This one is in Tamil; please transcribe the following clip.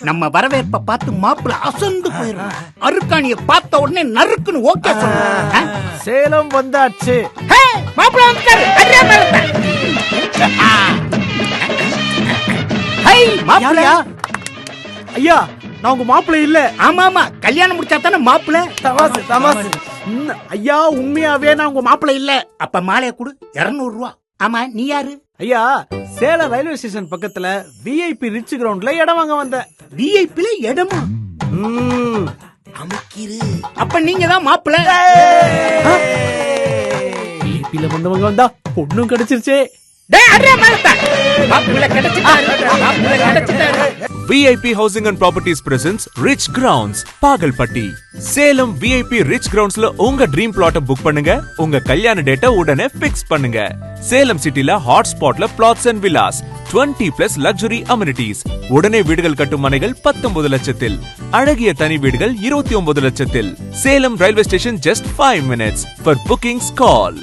நம்ம வரவேற்ப பார்த்து மாப்பிள்ள அசந்து போயிடும். அருக்காணிய பார்த்த உடனே நறுக்குன்னு ஓகே சொல்லுங்க. சேலம் வந்தாச்சு. மாப்பிள்ள வந்துட்டாரு. ஐயா, நான் உங்க மாப்பிள்ளை இல்ல. ஆமா ஆமா, கல்யாணம் முடிச்சா தானே மாப்பிள்ள. தமாசு தமாசு. ஐயா, உண்மையாவே நான் உங்க மாப்பிள்ளை இல்ல. அப்ப மாலைய கொடு, 200 ரூபா. ஆமா, நீ யாரு? ஐயா, சேலம் ரயில்வே ஸ்டேஷன் பக்கத்துல விஐபி ரிச் கிரவுண்ட்ல இடம் வாங்க வந்தேன். விஐபில இடமா? அமுக்கிரு. அப்ப நீங்க தான் மாப்பிள்ள. விஐபில வந்தவங்க வந்தா பொண்ணும் கிடைச்சிருச்சே. VIP Housing and Properties presents Rich Grounds, Pagalpatti. Salem VIP Rich Groundsல உங்க ட்ரீம் பிளாட்ட புக் பண்ணுங்க. உங்க கல்யாண டேட்டை உடனே ஃபிக்ஸ் பண்ணுங்க. சேலம் சிட்டில ஹாட் ஸ்பாட்ல flats and villas, 20+ luxury amenities. உடனே வீடுகள் கட்டும் மனைகள் 19 லட்சத்தில், அழகிய தனி வீடுகள் 29 லட்சத்தில். Salem railway station just 5 minutes. For bookings call